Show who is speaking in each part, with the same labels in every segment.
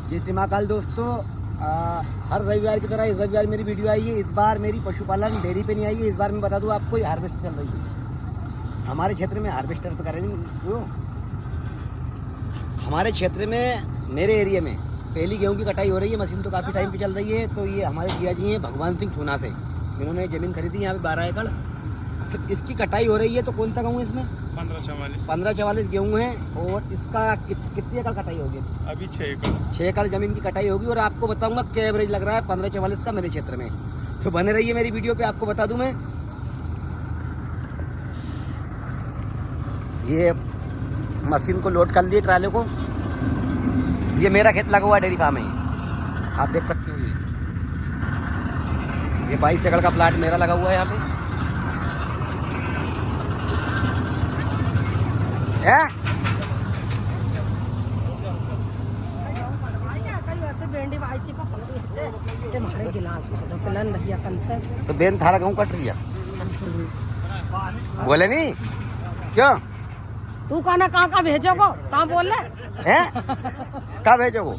Speaker 1: जय श्री महाकाल दोस्तों। हर रविवार की तरह इस रविवार मेरी वीडियो आई है। इस बार मेरी पशुपालन डेयरी पे नहीं आई है। इस बार मैं बता दूं आपको, हार्वेस्ट चल रही है हमारे क्षेत्र में। हार्वेस्टर पे करेंगे क्यों? हमारे क्षेत्र में, मेरे एरिया में पहली गेहूं की कटाई हो रही है। मशीन तो काफ़ी टाइम पे चल रही है। तो ये हमारे जिया जी हैं भगवान सिंह थूना से, इन्होंने ज़मीन खरीदी यहाँ पे 12 एकड़। इसकी कटाई हो रही है। तो कौन सा गेहूँ इसमें? 1544 गेहूँ है। और इसका कितनी एकड़ कटाई होगी?
Speaker 2: अभी 6
Speaker 1: एकड़ ज़मीन की कटाई होगी। और आपको बताऊंगा क्या एवरेज लग रहा है 1544 का मेरे क्षेत्र में। तो बने रहिए मेरी वीडियो पे, आपको बता दूं मैं। ये मशीन को लोड कर लिए ट्राले को। ये मेरा खेत लगा हुआ डेयरी फार्म है, आप देख सकते हो। ये 22 एकड़ का प्लाट मेरा लगा हुआ है यहाँ पे। तो बेन थारा गेहूँ कट रही है, बोले नहीं क्यों?
Speaker 3: तू कहना कहाँ भेजोगो? कहाँ बोल रहे
Speaker 1: हैं? कहाँ भेजोगो?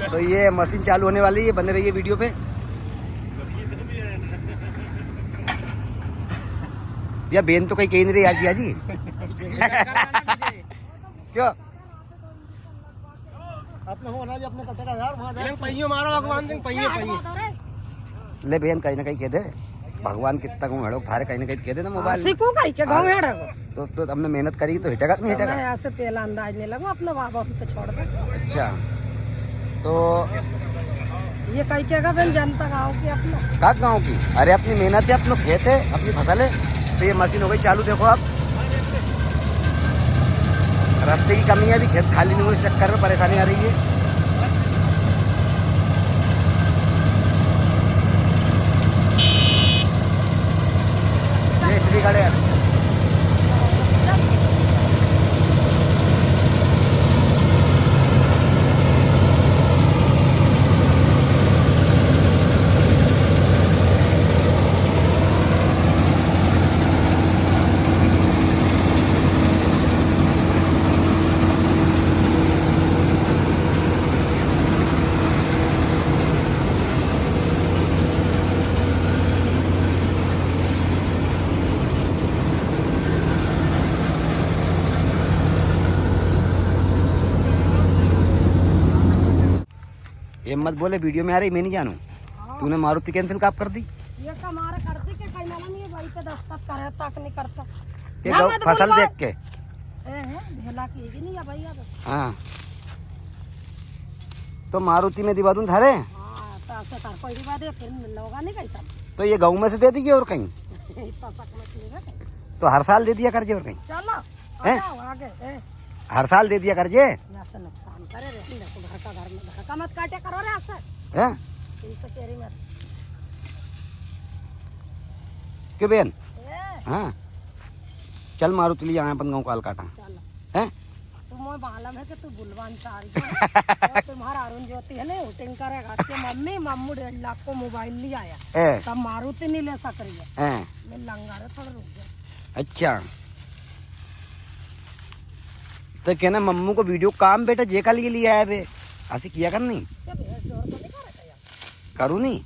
Speaker 1: तो ये मशीन चालू होने वाली है, बने रहिए वीडियो पे। या बेन तो कहीं कहीं नहीं रही आज जी। क्यों? अपने होना जी, अपने कटे का यार वहां पहियो मारो भगवान सिंह पहियो। ले बेन कहीं ना कहीं कह दे भगवान कितना कहूँ हेड़ो थारे कहीं ना कहीं कह दे ना मोबाइल
Speaker 3: सीखू कहीं के गाँव हेड़ो।
Speaker 1: तो हमने मेहनत करी तो हिटेगा नहीं हिटेगा?
Speaker 3: ऐसे पहला अंदाज नहीं लगू अपने बाबा पे छोड़ दे।
Speaker 1: अच्छा, तो
Speaker 3: ये कहीं के बेन जनता गाँव की अपना
Speaker 1: का गाँव की? अरे अपनी मेहनत है, अपना खेत है, अपनी फसल है। तो ये मशीन हो गई चालू। देखो आप रास्ते की कमी है, अभी खेत खाली नहीं हुए, इस चक्कर में परेशानी आ रही है। गाड़ी ये मत बोले वीडियो में आ रही, मैं नहीं जानू। तूने मारुति कैंसिल काप कर दी?
Speaker 3: ये कमारा कर दी के कहीं ना नहीं भाई पे दस्तखत करे तक नहीं करता।
Speaker 1: ये फसल देख के
Speaker 3: भेला की भी नहीं है भैया।
Speaker 1: हाँ, तो मारुति में दिवा दूं थारे।
Speaker 3: हां तो ऐसे कर कोई बात है, फिर लोगा नहीं कहीं तब।
Speaker 1: तो ये गाँव में से दे दीजिए और कहीं तो हर साल दे दिया करजे और कहीं।
Speaker 3: चलो
Speaker 1: हैं?
Speaker 3: आगे
Speaker 1: हर साल दे दिया करजे।
Speaker 3: ऐसा नुकसान करे रे, घर में घर का मत काटे करो रे ऐसे।
Speaker 1: हैं?
Speaker 3: इनसे तेरी मत
Speaker 1: क्यों बेन? हाँ, चल मारुति ले अपन गाँव काल काटा। हैं?
Speaker 3: तुम्हें मालूम है कि तू बुलवान चार तुम्हारा अरुण ज्योति है ना हुटिंग करेगा कि मम्मी मम्मू 1.5 लाख को मोबाइल ले आया तब मारुति नहीं ले सक रही है। मैं लंगा रहा थोड़ा रुक गया।
Speaker 1: अच्छा, तो कहना मम्मू को वीडियो काम बेटा जे का लिए लिया है बे, ऐसे किया कर नहीं करूँ नहीं।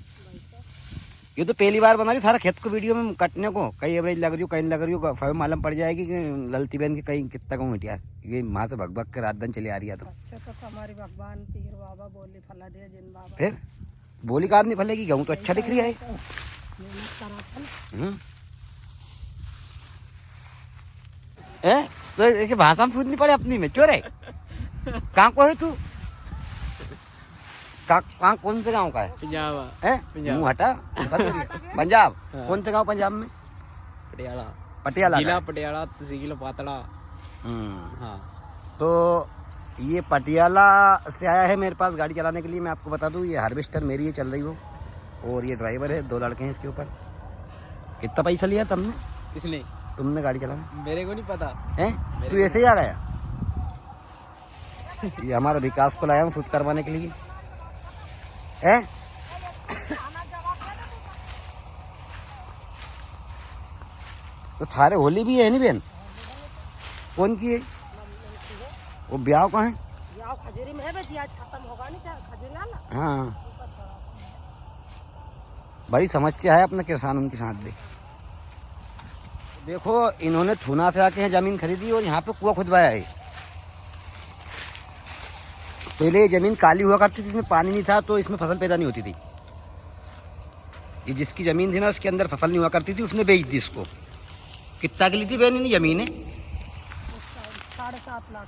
Speaker 1: ये तो पहली बार बना रही थारा खेत को वीडियो में कटने को। कहीं एवरेज लग रही हो, कहीं लग रही हो, फिर मालूम पड़ जाएगी कि ललती बहन की कहीं कितना कहूँ मिटिया। ये माँ से भग भग के रात दिन चली आ रही है। तो
Speaker 3: अच्छा, तो हमारी भगवान पीर बाबा बोली फला दे जिन बाबा।
Speaker 1: फिर बोली का आदमी फलेगी, गेहूँ तो अच्छा दिख रही है। तो एक भाषा में पूछनी पड़े अपनी में चोरे। कहाँ को है तू? कहाँ कौन से गांव का है?
Speaker 2: पंजाब।
Speaker 1: मुँह हटा। पंजाब? कौन से गांव पंजाब में?
Speaker 2: पटियाला।
Speaker 1: पटियाला
Speaker 2: जिला पटियाला, तहसील पातड़ा। हाँ।
Speaker 1: तो ये पटियाला से आया है मेरे पास गाड़ी चलाने के लिए। मैं आपको बता दूं, ये हार्वेस्टर मेरी ये चल रही हो और ये ड्राइवर है, 2 लड़के हैं इसके ऊपर। कितना पैसा लिया तुमने?
Speaker 2: किसने?
Speaker 1: तुमने गाड़ी चलाना?
Speaker 2: मेरे को नहीं पता
Speaker 1: है। तू ऐसे ही आ गया? ये हमारा विकास को लाया हूँ खुद करवाने के लिए। है तो थारे होली भी है नहीं बहन? कौन की है? वो ब्याह कहाँ है?
Speaker 3: ब्याह खजूरी में है बस, आज खत्म होगा नहीं क्या खजूरी वाला।
Speaker 1: हाँ, बड़ी समस्या है अपने किसानों के साथ भी। देखो इन्होंने थूना से आके यहाँ ज़मीन खरीदी और यहाँ पे कुआं खुदवाया है। पहले ये ज़मीन काली हुआ करती थी, इसमें पानी नहीं था तो इसमें फसल पैदा नहीं होती थी। ये जिसकी ज़मीन थी ना उसके अंदर फसल नहीं हुआ करती थी, उसने बेच दी इसको। कितना की ली थी बहन ने ज़मीन है?
Speaker 3: 7.5 लाख।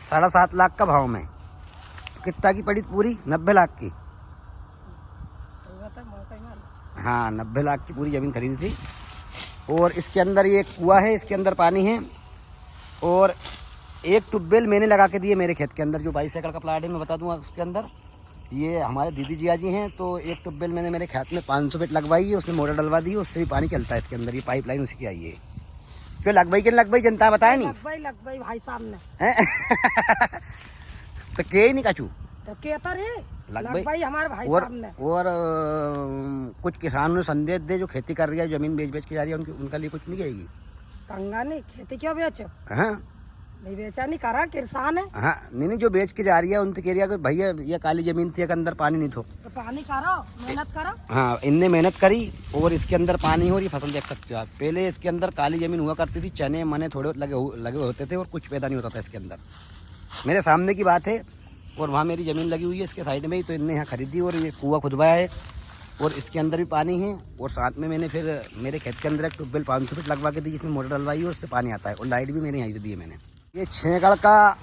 Speaker 1: 7.5 लाख का भाव में। कितना की पड़ी पूरी? 90 लाख की। हाँ, 90 लाख की पूरी ज़मीन खरीदी थी। और इसके अंदर ये कुआं है, इसके अंदर पानी है। और एक ट्यूबवेल मैंने लगा के दिए मेरे खेत के अंदर, जो 22 एकड़ का प्लाट है मैं बता दूंगा उसके अंदर। ये हमारे दीदी जिया जी हैं, तो एक ट्यूबवेल मैंने मेरे खेत में 500 फीट लगवाई है, उसमें मोटर डलवा दी है, उससे भी पानी चलता है इसके अंदर। ये पाइपलाइन उसी की आई है। क्यों लगवाई के लगवाई जनता बताया नहीं?
Speaker 3: लगवाई भाई साहब ने।
Speaker 1: तो के नहीं कचू
Speaker 3: तो कहता रे
Speaker 1: लगवाई
Speaker 3: हमारे भाई
Speaker 1: और,
Speaker 3: साहब ने।
Speaker 1: और कुछ किसानों ने संदेश दे जो खेती कर रही है, जमीन बेच बेच के जा रही है, उनका लिए कुछ नहीं कहेगी?
Speaker 3: कंगा नहीं, खेती क्यों बेचो?
Speaker 1: हाँ
Speaker 3: नहीं बेचा नहीं, करा किसान है।
Speaker 1: हाँ, नहीं जो बेच के जा रही है उनसे कह रही है कि भैया ये काली जमीन थी, अंदर पानी नहीं था,
Speaker 3: तो पानी करो, मेहनत करो।
Speaker 1: हाँ, इनने मेहनत करी और इसके अंदर पानी हो, और ये फसल देख सकते हो आप। पहले इसके अंदर काली जमीन हुआ करती थी, चने मने थोड़े लगे होते थे और कुछ पैदा नहीं होता था इसके अंदर। मेरे सामने की बात है, और वहाँ मेरी ज़मीन लगी हुई है इसके साइड में ही, तो इनने यहाँ खरीदी और ये कुआं खुदवाया है और इसके अंदर भी पानी है। और साथ में मैंने फिर मेरे खेत के अंदर एक ट्यूबवेल 500 फीट लगवा के दी, जिसमें मोटर डलवाई है, उससे पानी आता है। और लाइट भी मैंने यहीं से दी है मैंने। ये 6 एकड़ का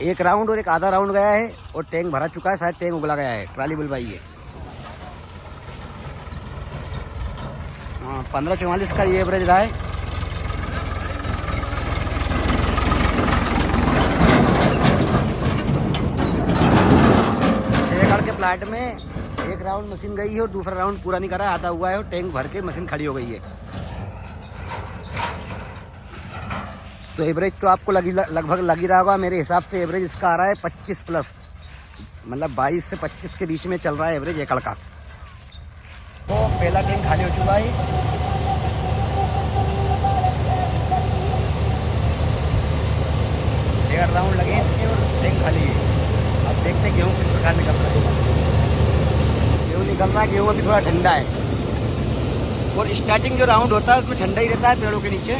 Speaker 1: एक राउंड और एक आधा राउंड गया है और टैंक भरा चुका है, शायद टैंक उगला गया है, ट्राली बुलवाई है। हाँ, 1544 का ये एवरेज रहा है। के प्लाट में एक राउंड मशीन गई है और दूसरा राउंड पूरा नहीं करा, आधा हुआ है और टैंक भर के मशीन खड़ी हो गई है। तो एवरेज तो आपको लगभग लग ही रहा होगा। मेरे हिसाब से एवरेज इसका आ रहा है 25 प्लस, मतलब 22 से 25 के बीच में चल रहा है एवरेज एकड़ का। तो पहला टैंक खाली हो चुका है। एक राउंड लगे इसके और टैंक खाली है। अब देखते गेहूँ किस प्रकार निकल रहा है। गेहूँ निकल रहा है, गेहूँ अभी थोड़ा ठंडा है और स्टार्टिंग जो राउंड होता है उसमें ठंडा ही रहता है पेड़ों के नीचे।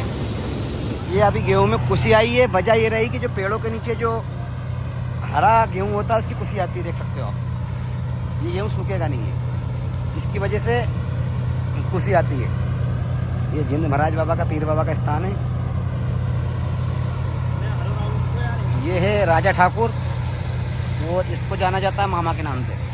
Speaker 1: ये अभी गेहूँ में कुसी आई है। वजह ये रही कि जो पेड़ों के नीचे जो हरा गेहूँ होता है उसकी कुसी आती है, देख सकते हो आप। ये गेहूँ सूखेगा नहीं है, इसकी वजह से कुसी आती है। ये जिंद महाराज बाबा का, पीर बाबा का स्थान है। ये है राजा ठाकुर, और इसको जाना जाता है मामा के नाम से।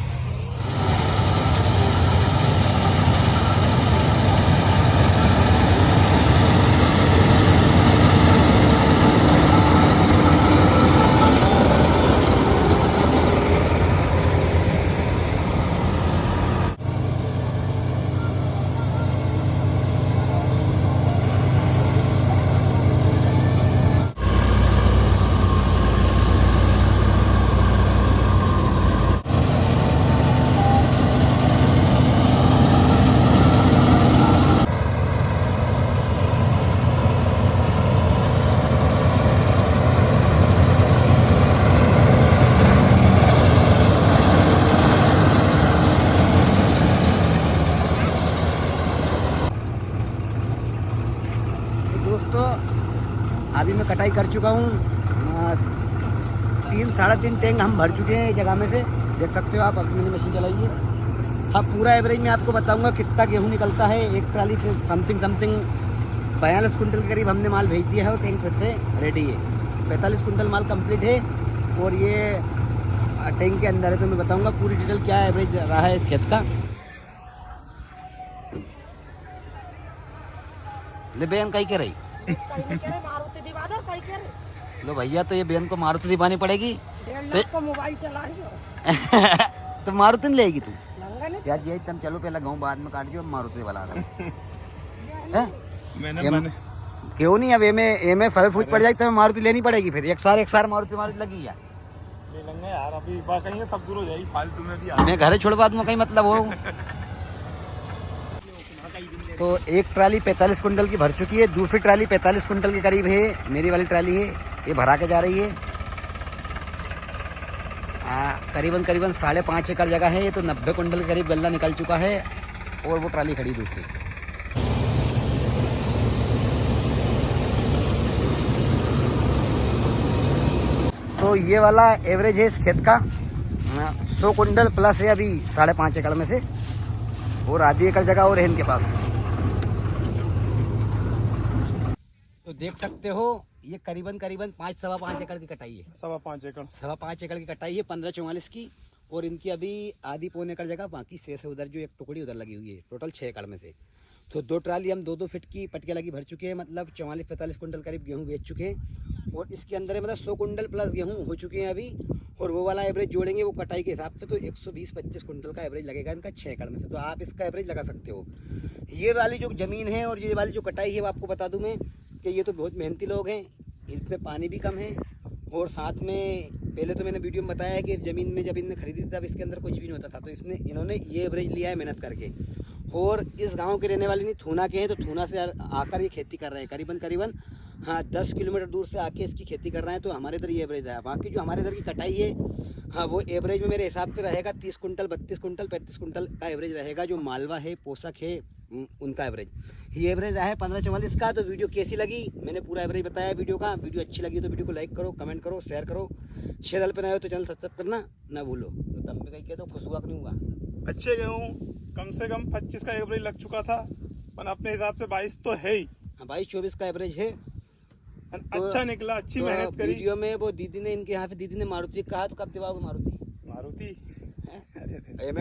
Speaker 1: दोस्तों अभी मैं कटाई कर चुका हूँ। 3 साढ़े 3 टैंक हम भर चुके हैं इस जगह में से, देख सकते हो आप। अभी मैंने मशीन चलाई है। हाँ, पूरा एवरेज मैं आपको बताऊंगा कितना गेहूँ निकलता है। एक ट्राली से समथिंग 42 कुंटल के करीब हमने माल भेज दिया है और टैंक फिर से रेडी है। 45 कुंटल माल कंप्लीट है और ये टैंक के अंदर है। तो मैं बताऊँगा पूरी डिटेल क्या एवरेज रहा है इस खेत का। ले बेन कहीं के रही लो भैया, तो ये बेन को मारुति दिवानी पड़ेगी।
Speaker 3: 1.5 लाख को मोबाइल चला रही हो
Speaker 1: तो मारुति नहीं लेगी तू
Speaker 3: नहीं?
Speaker 1: यार ये तुम चलो पहले गाँव बाद में काट दियो, मारुति वाला क्यों नहीं। अब एमे फवे फूट पड़ जाएगी तो मारुति लेनी पड़ेगी। फिर एक सार मारुति लगी यार।
Speaker 2: ले लेंगे यार, अभी कहीं सब दूर हो जाएगी, फालतू में भी
Speaker 1: मैं घर छोड़वा दूंगा, कहीं मतलब हो। तो एक ट्राली 45 कुंटल की भर चुकी है, दूसरी ट्राली 45 कुंटल के करीब है, मेरी वाली ट्राली है। ये भरा के जा रही है। करीबन 5.5 एकड़ जगह है ये, तो 90 कुंटल के करीब गल्ला निकल चुका है और वो ट्राली खड़ी दूसरी। तो ये वाला एवरेज है इस खेत का 100 कुंटल प्लस है अभी 5.5 एकड़ में से, और आधी एकड़ जगह और है इनके पास। तो देख सकते हो ये करीबन 5.5 एकड़ की कटाई है।
Speaker 2: 5.25 एकड़
Speaker 1: 5.5 एकड़ की कटाई है 1544 की, और इनकी अभी आधी पौने एकड़ जगह बाकी शेष है, उधर जो एक टुकड़ी उधर लगी हुई है। टोटल 6 एकड़ में से तो 2 ट्राली हम 2-2 फीट की पटिया लगी भर चुके हैं, मतलब 44-45 कुंटल करीब गेहूँ बेच चुके हैं, और इसके अंदर है मतलब 100 कुंटल प्लस गेहूँ हो चुके हैं अभी। और वो वाला एवरेज जोड़ेंगे वो कटाई के हिसाब से तो 120-25 कुंटल का एवरेज लगेगा इनका 6 एकड़ में से, तो आप इसका एवरेज लगा सकते हो। ये वाली जो ज़मीन है और ये वाली जो कटाई है वो आपको बता दूँ मैं कि ये तो बहुत मेहनती लोग हैं, इसमें पानी भी कम है, और साथ में पहले तो मैंने वीडियो में बताया है कि ज़मीन में जब इनने खरीदी थी तब इसके अंदर कुछ भी नहीं होता था, तो इन्होंने ये एवरेज लिया है मेहनत करके। और इस गांव के रहने वाले नहीं थूना के हैं, तो थूना से आकर ये खेती कर रहे हैं करीबन 10 किलोमीटर दूर से आके इसकी खेती कर रहे हैं, तो हमारे इधर ये एवरेज रहा। बाकी जो हमारे इधर की कटाई है वो एवरेज में मेरे हिसाब से रहेगा 30 कुंटल 32 कुंटल 35 कुंटल का एवरेज रहेगा। जो मालवा है पोषक है उनका एवरेज ये एवरेज रहा है 1544 का। तो वीडियो कैसी लगी, मैंने पूरा एवरेज बताया वीडियो का। वीडियो अच्छी लगी तो वीडियो को लाइक करो, कमेंट करो, शेयर करो। चैनल पर नए हो तो चैनल सब्सक्राइब करना ना भूलो। तो दम पे कहीं कह दो खुश हुआ कि नहीं हुआ।
Speaker 2: अच्छे गेहूँ कम से कम 25 का एवरेज लग चुका था, पर अपने हिसाब से 22 तो है ही।
Speaker 1: 22-24 का एवरेज है।
Speaker 2: अच्छा निकला, अच्छी मेहनत करी।
Speaker 1: वीडियो में वो दीदी ने इनके यहाँ पे दीदी ने मारुति कहा, तो कब दिवाओगे मारुति?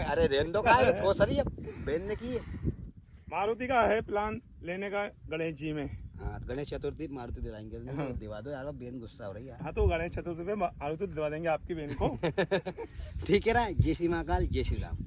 Speaker 1: अरे रेंदो का है वो सरी बहन ने की है।
Speaker 2: मारुति का है प्लान लेने का गणेश जी में।
Speaker 1: हाँ तो गणेश चतुर्थी मारुति दिलाएंगे। दिवा दो यार, बहन गुस्सा हो रही है।
Speaker 2: हाँ तो गणेश चतुर्थी पे मारुति दिलवा देंगे आपकी बहन को।
Speaker 1: ठीक है ना। जय श्री महाकाल, जय श्री राम।